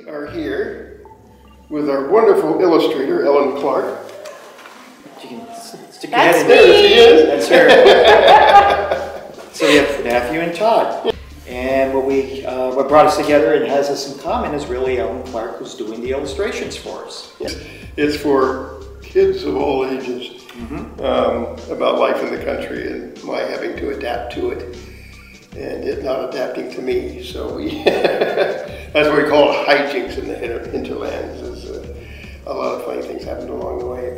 are here with our wonderful illustrator, Ellen Clark. You can stick your head in there. She is. That's her. So we have Matthew and Todd. And what brought us together and has us in common is really Ellen Clark, who's doing the illustrations for us. It's for kids of all ages, about life in the country and my having to adapt to it and it not adapting to me. So that's what we call it, hijinks in the hinterlands. A lot of funny things happened along the way,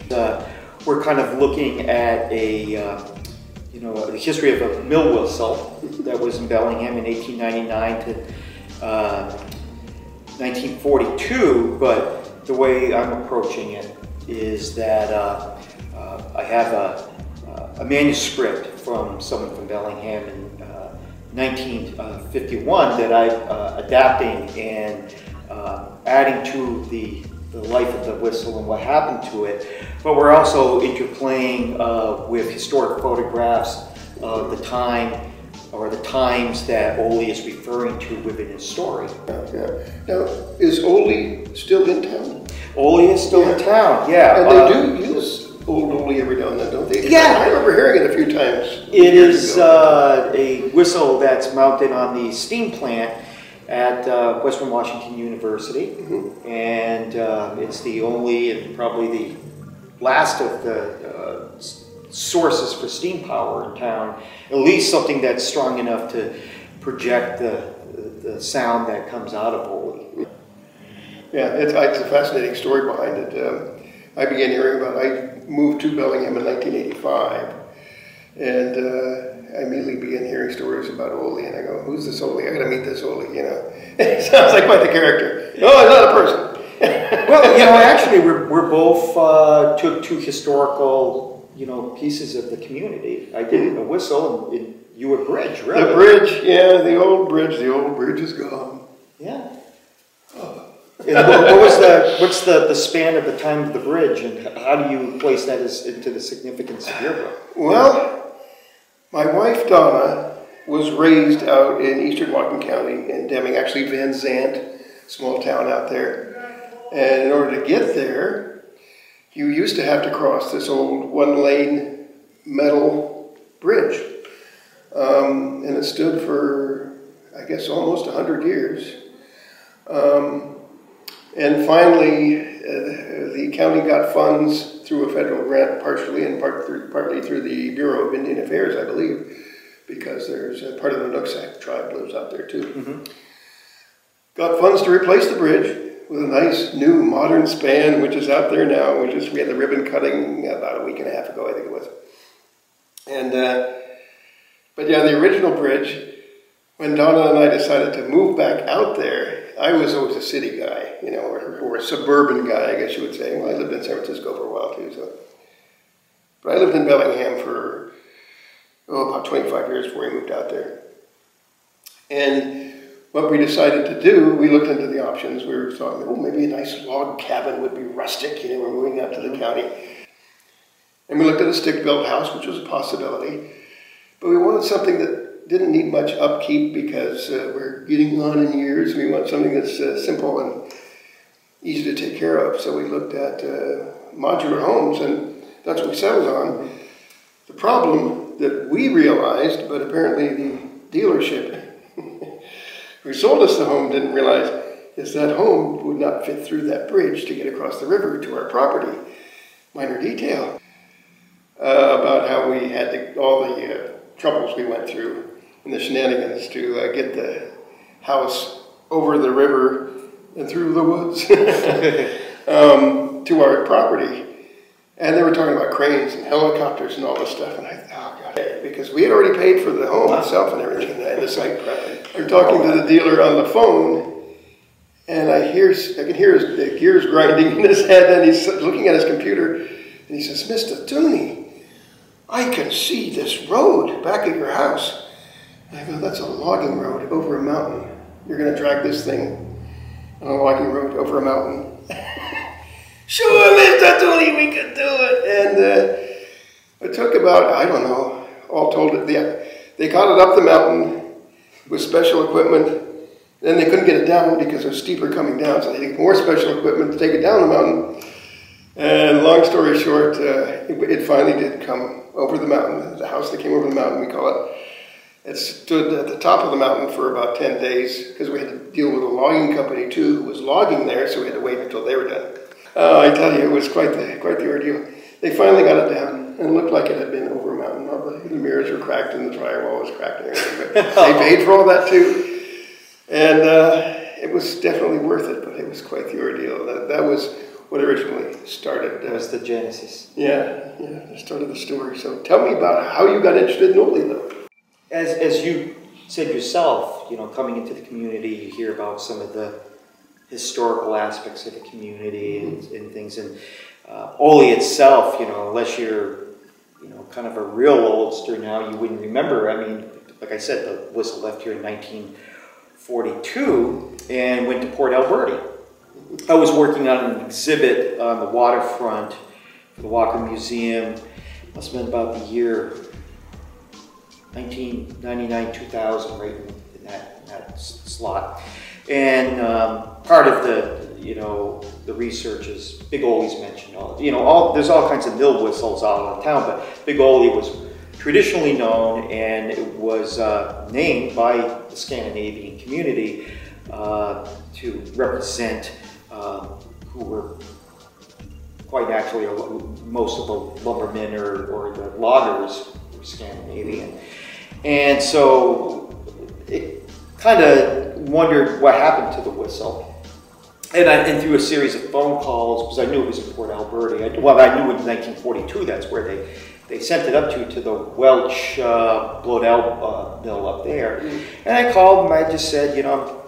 but we're kind of looking at the history of a mill whistle that was in Bellingham in 1899 to 1942. But the way I'm approaching it is that I have a manuscript from someone from Bellingham in 1951 that I'm adapting and adding to the life of the whistle and what happened to it. But we're also interplaying with historic photographs of the time or the times that Ole is referring to within his story. Yeah. Now, is Ole still in town? Ole is still in town, yeah. And they do use old Ole every now and then, don't they? Yeah. I remember hearing it a few times. It is a whistle that's mounted on the steam plant at Western Washington University, and it's the only and probably the last of the sources for steam power in town, at least something that's strong enough to project the sound that comes out of Ole. Yeah, it's a fascinating story behind it. I began hearing about it. I moved to Bellingham in 1985, and I immediately began hearing stories about Ole, and I go, who's this Ole? I gotta meet this Ole, you know. It sounds like quite the character. No, it's not a person. Well, actually, we're both took two historical, pieces of the community. I did a whistle, and you a bridge, really. The bridge, yeah, the old bridge. The old bridge is gone. Yeah. Oh. And what's the span of the time of the bridge, and how do you place that into the significance of your book? Well, my wife Donna was raised out in eastern Whatcom County in Deming, actually Van Zandt, small town out there. And in order to get there, you used to have to cross this old one-lane metal bridge. And it stood for, I guess, almost 100 years. And finally, the county got funds through a federal grant, partially, and partly through the Bureau of Indian Affairs, I believe, because there's a part of the Nooksack tribe lives out there too. Got funds to replace the bridge with a nice new modern span, which is out there now. We had the ribbon cutting about a week and a half ago, I think it was. And but yeah, the original bridge, when Donna and I decided to move back out there, I was always a city guy, or a suburban guy, I guess you would say. Well, I lived in San Francisco for a while too, so. But I lived in Bellingham for about 25 years before we moved out there. And what we decided to do, we looked into the options. We were thought, maybe a nice log cabin would be rustic. We're moving out to the county. And we looked at a stick-built house, which was a possibility. But we wanted something that didn't need much upkeep because we're getting on in years. We want something that's simple and easy to take care of. So we looked at modular homes, and that's what we settled on. The problem that we realized, but apparently the dealership who sold us the home didn't realize, is that home would not fit through that bridge to get across the river to our property. Minor detail about how we had all the troubles we went through and the shenanigans to get the house over the river and through the woods to our property. And they were talking about cranes and helicopters and all this stuff, and I thought, oh God, because we had already paid for the home itself and everything, and the site prep. I'm talking to the dealer on the phone, and I can hear his gears grinding in his head, and he's looking at his computer, and he says, Mr. Tooney, I can see this road back at your house. And I go, that's a logging road over a mountain. You're going to drag this thing on a logging road over a mountain. Sure, Mr. Tooney, we can do it. And it took about, I don't know, all told, they got it up the mountain with special equipment Then they couldn't get it down because it was steeper coming down, so they needed more special equipment to take it down the mountain. And long story short, it finally did come over the mountain. The house that came over the mountain, we call it. It stood at the top of the mountain for about 10 days because we had to deal with a logging company too who was logging there, so we had to wait until they were done. I tell you, it was quite the ordeal. They finally got it down, and it looked like it had been over a mountain. All the mirrors were cracked and the drywall was cracked and everything. But they paid for all that too. And it was definitely worth it, but it was quite the ordeal. That was what originally started. That was the genesis. Yeah, the start of the story. So tell me about how you got interested in Oli, though. As you said yourself, you know, coming into the community, you hear about some of the historical aspects of the community and things. And Oli itself, you know, unless you're, you know, kind of a real oldster now, you wouldn't remember. I mean, like I said, the whistle left here in 1942 and went to Port Alberta. I was working on an exhibit on the waterfront for the Walker Museum. Must have been about the year 1999, 2000, right in that slot. And part of the, you know, the research is Big Oli's mentioned. There's all kinds of mill whistles all over town, but Big Oli was traditionally known, and it was named by the Scandinavian community to represent who were quite naturally most of the lumbermen or the loggers were Scandinavian. And so it kind of wondered what happened to the whistle. And through a series of phone calls, because I knew it was in Port Alberta, I knew in 1942 that's where they sent it up to the Welch Blodell mill up there. And I called and I just said, I'm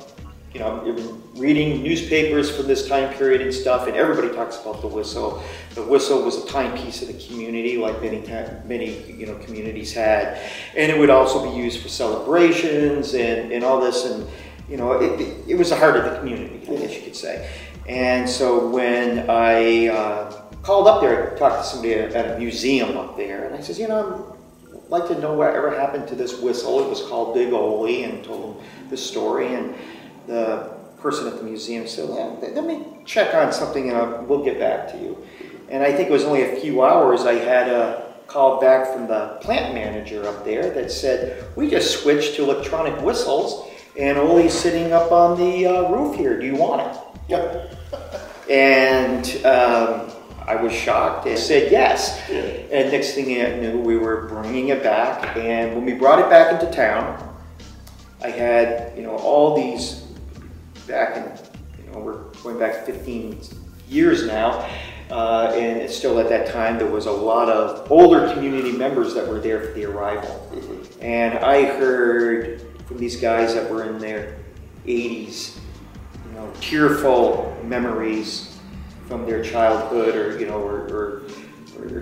reading newspapers from this time period and stuff, and everybody talks about the whistle. The whistle was a timepiece of the community, like many communities had, and it would also be used for celebrations and all this, and it was the heart of the community, I guess you could say. And so when I called up there, I talked to somebody at a museum up there, and I says, I'd like to know whatever happened to this whistle. It was called Big Oli, and told them the story, and the person at the museum said, let me check on something and we'll get back to you. And I think it was only a few hours, I had a call back from the plant manager up there that said, we just switched to electronic whistles and Oli's sitting up on the roof here. Do you want it? Yeah. And I was shocked and said yes. Yeah. And next thing I knew, we were bringing it back. And when we brought it back into town, I had, all these back in, we're going back 15 years now, and it's still at that time there was a lot of older community members that were there for the arrival. And I heard from these guys that were in their 80s, tearful memories from their childhood or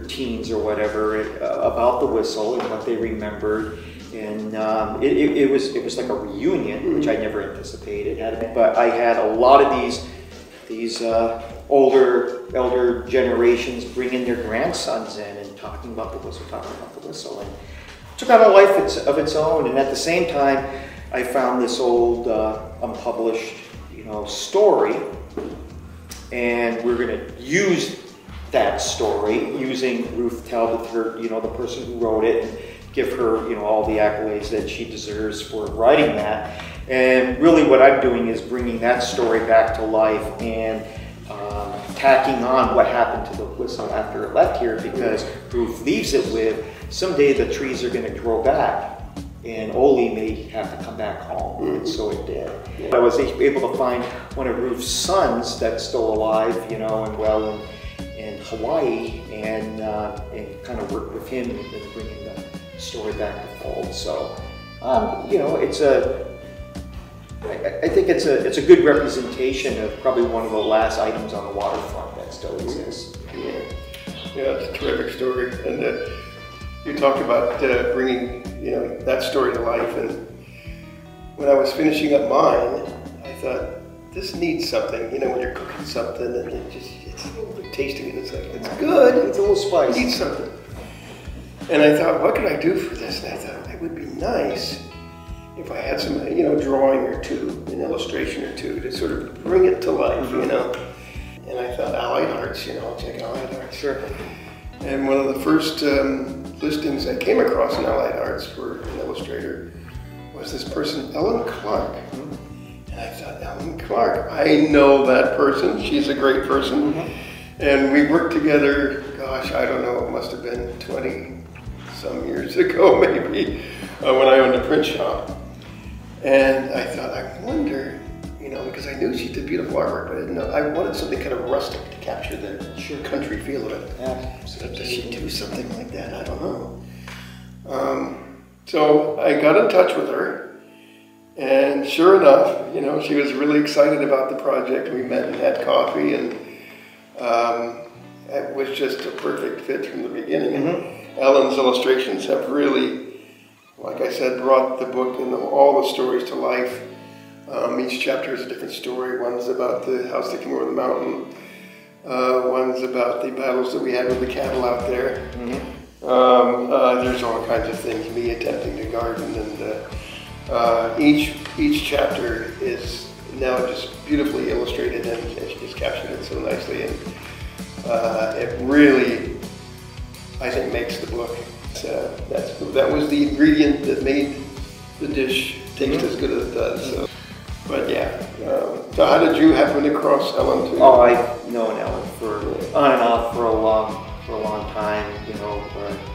teens or whatever about the whistle and what they remembered. And it was like a reunion, which I never anticipated. But I had a lot of these elder generations bringing their grandsons in and talking about the whistle, and it took on a life of its own. And at the same time, I found this old unpublished, story, and we're going to use that story using Ruth Talbot, the person who wrote it, and give her, all the accolades that she deserves for writing that. And really what I'm doing is bringing that story back to life and tacking on what happened to the whistle after it left here, because Ruth leaves it with, someday the trees are going to grow back and Oli may have to come back home. And so it did. I was able to find one of Ruth's sons that's still alive, and well in Hawaii, and kind of work with him in bringing the story back to fold. So, I think it's a good representation of probably one of the last items on the waterfront that still exists. Yeah, it's a terrific story. And you talked about bringing, that story to life. And when I was finishing up mine, I thought, this needs something. When you're cooking something and it's tasting it, it's like, it's good. It's a little spice. It needs something. And I thought, what could I do for this? And I thought, it would be nice if I had some, drawing or two, an illustration or two to sort of bring it to life, And I thought, Allied Arts, I'll check Allied Arts. Sure. And one of the first listings I came across in Allied Arts for an illustrator was this person, Ellen Clark. And I thought, Ellen Clark, I know that person. She's a great person. And we worked together, gosh, I don't know, it must have been 20 some years ago maybe, when I owned a print shop. And I thought, I wonder, because I knew she did beautiful artwork, but I didn't know, I wanted something kind of rustic to capture the country feel of it. Yeah. So does she do something like that? I don't know. So I got in touch with her, and sure enough, she was really excited about the project. We met and had coffee, and it was just a perfect fit from the beginning. And Ellen's illustrations have really, like I said, brought the book and all the stories to life. Each chapter is a different story. One's about the house that came over the mountain. One's about the battles that we had with the cattle out there. There's all kinds of things, me attempting to garden, and each chapter is now just beautifully illustrated, and she's captured it so nicely, and it really, I think, makes the book. That was the ingredient that made the dish taste as good as it does. So. But yeah, so how did you happen to cross Ellen too? Oh, I've known Ellen on and off for a long time.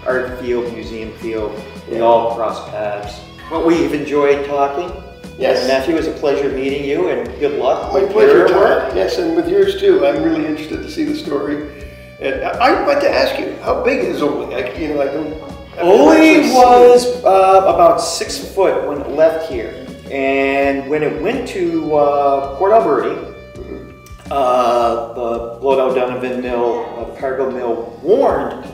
Art field, museum field, we all cross paths. But we've enjoyed talking. Yes. Matthew, it was a pleasure meeting you, and good luck. My pleasure, Todd. Yes, and with yours too. I'm really interested to see the story. And I'd like to ask you, how big is Oli? I don't. Oli was about 6 foot when it left here. And when it went to Port Alberni, the Blodow Donovan mill, the Cargill mill, warned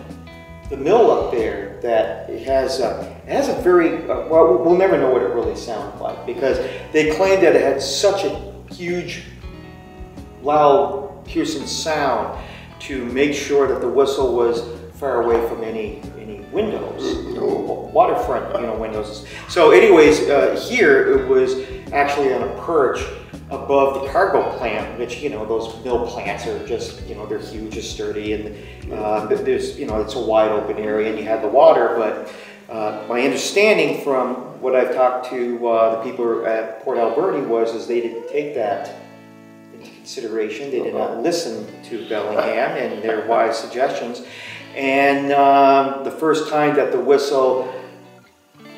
the mill up there that it has a very, well, we'll never know what it really sounded like, because they claimed that it had such a huge, loud, piercing sound to make sure that the whistle was far away from any windows, waterfront, windows. So anyways, here it was actually on a perch above the cargo plant, which, those mill plants are just, they're huge and sturdy, and there's, it's a wide open area, and you had the water. But my understanding from what I've talked to the people at Port Alberni is they didn't take that into consideration. They did not listen to Bellingham and their wise suggestions. And the first time that the whistle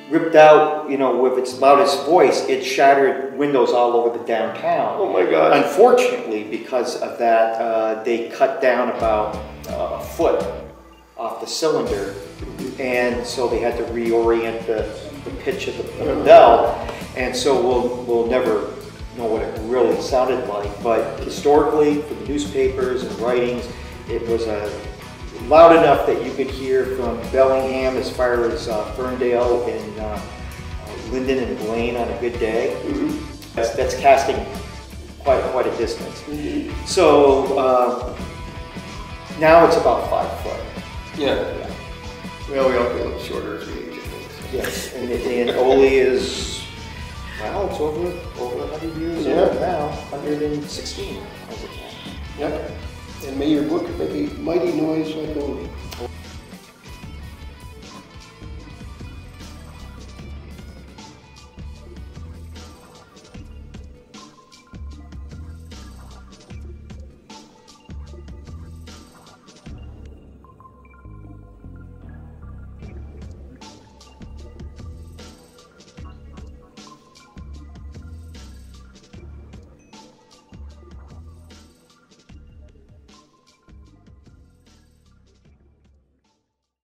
ripped out, with its loudest voice, it shattered windows all over the downtown. Oh my God. Unfortunately, because of that, they cut down about a foot off the cylinder, and so they had to reorient the pitch of the bell, and so we'll never know what it really sounded like. But historically, for the newspapers and writings, it was loud enough that you could hear from Bellingham as far as Ferndale and Linden and Blaine on a good day. That's casting quite a distance. So now it's about 5 foot. Yeah. Well, we all get a little shorter as we age, I think. So. Yes, and Oli is, well, it's over 100 years old now, 116 as it can. Yep. And may your book make a mighty noise like Oli.